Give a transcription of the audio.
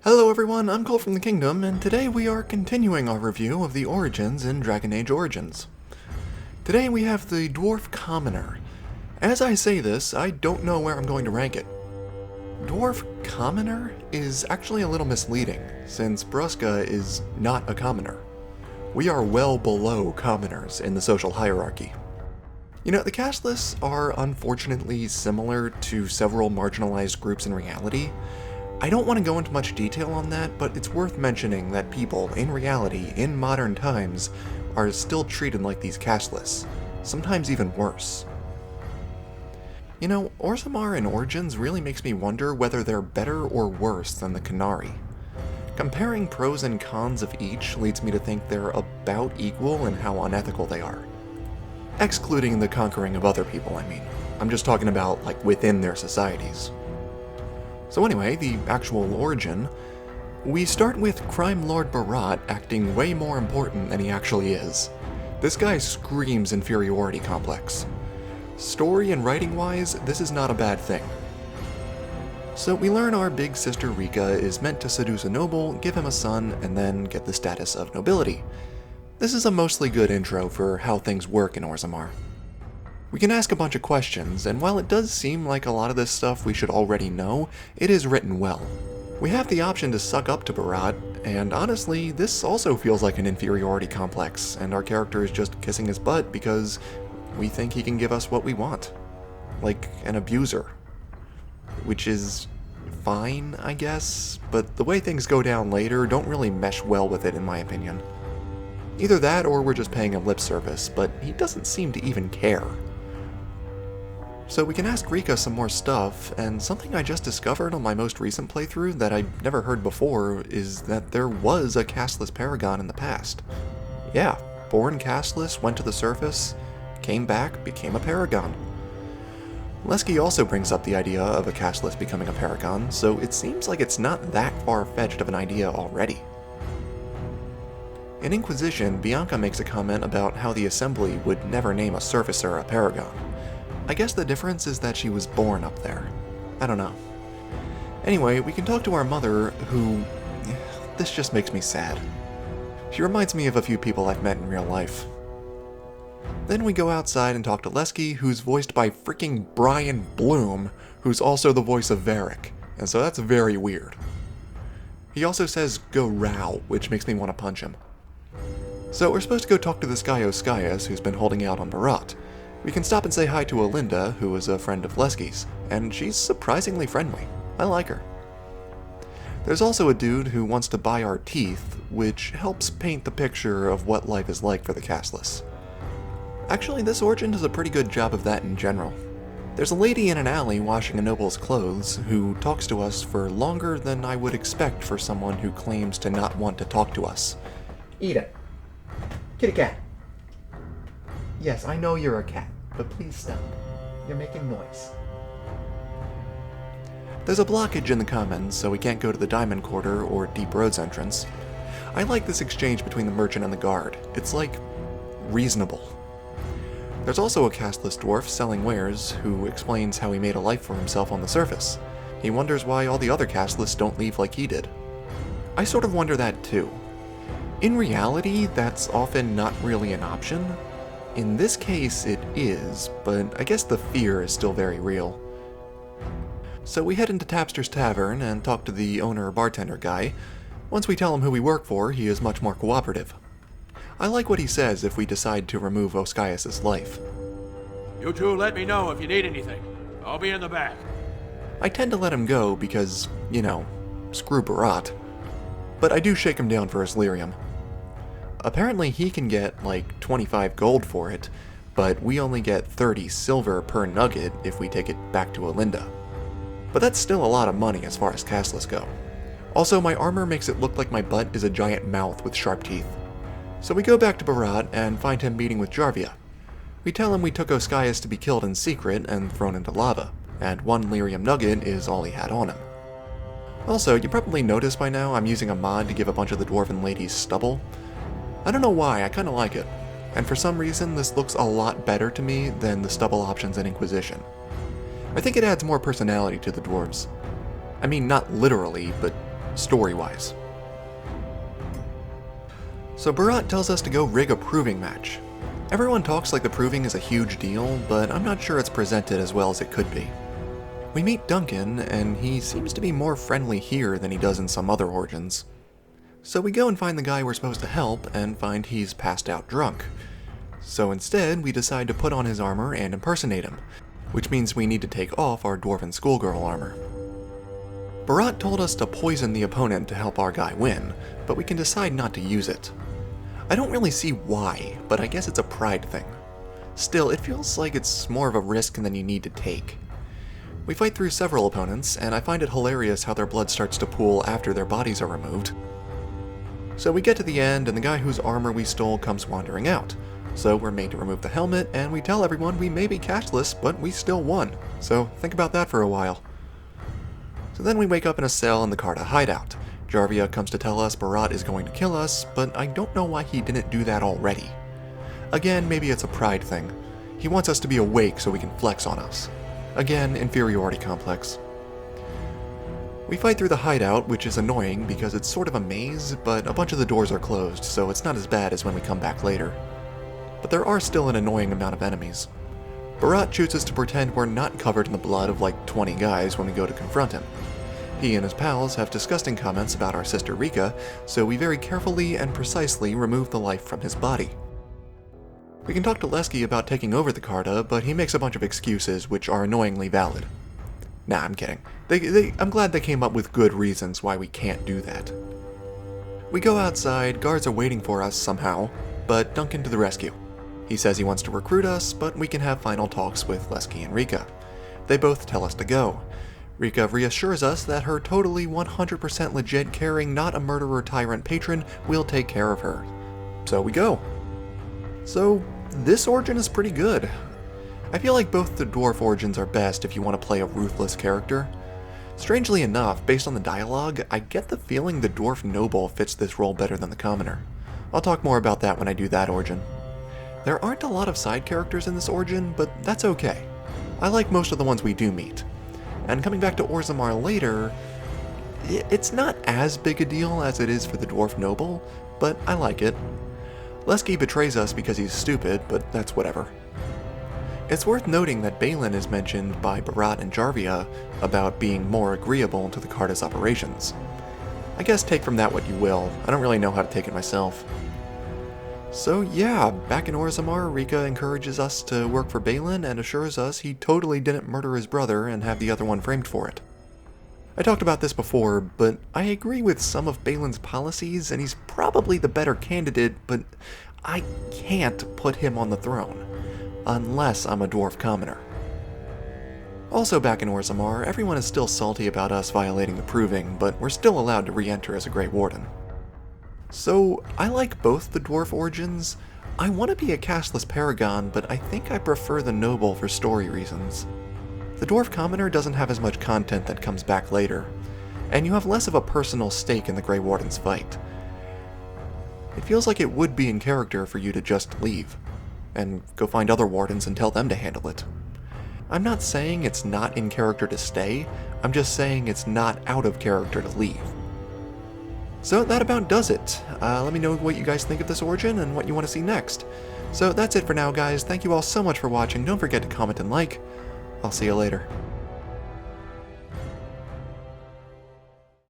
Hello everyone, I'm Cole from the Kingdom, and today we are continuing our review of the Origins in Dragon Age Origins. Today we have the Dwarf Commoner. As I say this, I don't know where I'm going to rank it. Dwarf Commoner is actually a little misleading, since Bruska is not a commoner. We are well below commoners in the social hierarchy. You know, the caste lists are unfortunately similar to several marginalized groups in reality. I don't want to go into much detail on that, but it's worth mentioning that people, in reality, in modern times, are still treated like these caste lists, sometimes even worse. You know, Orzammar in Origins really makes me wonder whether they're better or worse than the Qunari. Comparing pros and cons of each leads me to think they're about equal in how unethical they are. Excluding the conquering of other people, I mean. I'm just talking about, like, within their societies. So anyway, the actual origin, we start with Crime Lord Barat acting way more important than he actually is. This guy screams inferiority complex. Story and writing-wise, this is not a bad thing. So we learn our big sister Rika is meant to seduce a noble, give him a son, and then get the status of nobility. This is a mostly good intro for how things work in Orzammar. We can ask a bunch of questions, and while it does seem like a lot of this stuff we should already know, it is written well. We have the option to suck up to Barat, and honestly, this also feels like an inferiority complex, and our character is just kissing his butt because we think he can give us what we want. Like an abuser. Which is fine, I guess, but the way things go down later don't really mesh well with it in my opinion. Either that or we're just paying him lip service, but he doesn't seem to even care. So we can ask Rika some more stuff, and something I just discovered on my most recent playthrough that I'd never heard before is that there was a casteless paragon in the past. Yeah, born casteless, went to the surface, came back, became a paragon. Lesky also brings up the idea of a casteless becoming a paragon, so it seems like it's not that far-fetched of an idea already. In Inquisition, Bianca makes a comment about how the Assembly would never name a surfacer a paragon. I guess the difference is that she was born up there. I don't know. Anyway, we can talk to our mother, who... this just makes me sad. She reminds me of a few people I've met in real life. Then we go outside and talk to Lesky, who's voiced by freaking Brian Bloom, who's also the voice of Varric, and so that's very weird. He also says, "Go row," which makes me want to punch him. So we're supposed to go talk to this guy Oscius, who's been holding out on Barat. We can stop and say hi to Olinda, who is a friend of Lesky's, and she's surprisingly friendly. I like her. There's also a dude who wants to buy our teeth, which helps paint the picture of what life is like for the casteless. Actually, this origin does a pretty good job of that in general. There's a lady in an alley washing a noble's clothes who talks to us for longer than I would expect for someone who claims to not want to talk to us. Eat it. Kitty cat. Yes, I know you're a cat, but please stop. You're making noise. There's a blockage in the commons, so we can't go to the Diamond Quarter or Deep Roads entrance. I like this exchange between the merchant and the guard. It's like, reasonable. There's also a casteless dwarf selling wares who explains how he made a life for himself on the surface. He wonders why all the other casteless don't leave like he did. I sort of wonder that too. In reality, that's often not really an option. In this case, it is, but I guess the fear is still very real. So we head into Tapster's Tavern and talk to the owner-bartender guy. Once we tell him who we work for, he is much more cooperative. I like what he says if we decide to remove Oscius' life. You two let me know if you need anything. I'll be in the back. I tend to let him go because, you know, screw Barat. But I do shake him down for his Lyrium. Apparently he can get like 25 gold for it, but we only get 30 silver per nugget if we take it back to Olinda. But that's still a lot of money as far as casteless go. Also, my armor makes it look like my butt is a giant mouth with sharp teeth. So we go back to Barat and find him meeting with Jarvia. We tell him we took Oscius to be killed in secret and thrown into lava, and 1 Lyrium nugget is all he had on him. Also, you probably noticed by now I'm using a mod to give a bunch of the dwarven ladies stubble. I don't know why, I kinda like it, and for some reason this looks a lot better to me than the stubble options in Inquisition. I think it adds more personality to the dwarves. I mean, not literally, but story-wise. So Barat tells us to go rig a proving match. Everyone talks like the proving is a huge deal, but I'm not sure it's presented as well as it could be. We meet Duncan, and he seems to be more friendly here than he does in some other origins. So we go and find the guy we're supposed to help, and find he's passed out drunk. So instead, we decide to put on his armor and impersonate him, which means we need to take off our dwarven schoolgirl armor. Barat told us to poison the opponent to help our guy win, but we can decide not to use it. I don't really see why, but I guess it's a pride thing. Still, it feels like it's more of a risk than you need to take. We fight through several opponents, and I find it hilarious how their blood starts to pool after their bodies are removed. So we get to the end, and the guy whose armor we stole comes wandering out. So we're made to remove the helmet, and we tell everyone we may be cashless, but we still won. So think about that for a while. So then we wake up in a cell in the Carta hideout. Jarvia comes to tell us Barat is going to kill us, but I don't know why he didn't do that already. Again, maybe it's a pride thing. He wants us to be awake so he can flex on us. Again, inferiority complex. We fight through the hideout, which is annoying because it's sort of a maze, but a bunch of the doors are closed, so it's not as bad as when we come back later. But there are still an annoying amount of enemies. Barat chooses to pretend we're not covered in the blood of like 20 guys when we go to confront him. He and his pals have disgusting comments about our sister Rika, so we very carefully and precisely remove the life from his body. We can talk to Lesky about taking over the Carta, but he makes a bunch of excuses which are annoyingly valid. Nah, I'm kidding. I'm glad they came up with good reasons why we can't do that. We go outside, guards are waiting for us somehow, but Duncan to the rescue. He says he wants to recruit us, but we can have final talks with Lesky and Rika. They both tell us to go. Rika reassures us that her totally 100% legit caring, not a murderer tyrant patron will take care of her. So we go. So this origin is pretty good. I feel like both the dwarf origins are best if you want to play a ruthless character. Strangely enough, based on the dialogue, I get the feeling the dwarf noble fits this role better than the commoner. I'll talk more about that when I do that origin. There aren't a lot of side characters in this origin, but that's okay. I like most of the ones we do meet. And coming back to Orzammar later, it's not as big a deal as it is for the dwarf noble, but I like it. Lesky betrays us because he's stupid, but that's whatever. It's worth noting that Balin is mentioned by Barat and Jarvia about being more agreeable to the Carta's operations. I guess take from that what you will, I don't really know how to take it myself. So yeah, back in Orzammar, Rika encourages us to work for Balin and assures us he totally didn't murder his brother and have the other one framed for it. I talked about this before, but I agree with some of Balin's policies and he's probably the better candidate, but I can't put him on the throne. Unless I'm a Dwarf Commoner. Also back in Orzammar, everyone is still salty about us violating the proving, but we're still allowed to re-enter as a Grey Warden. So, I like both the dwarf origins. I want to be a cashless paragon, but I think I prefer the noble for story reasons. The Dwarf Commoner doesn't have as much content that comes back later, and you have less of a personal stake in the Grey Warden's fight. It feels like it would be in character for you to just leave, and go find other wardens and tell them to handle it. I'm not saying it's not in character to stay, I'm just saying it's not out of character to leave. So that about does it. Let me know what you guys think of this origin and what you want to see next. So that's it for now, guys. Thank you all so much for watching. Don't forget to comment and like. I'll see you later.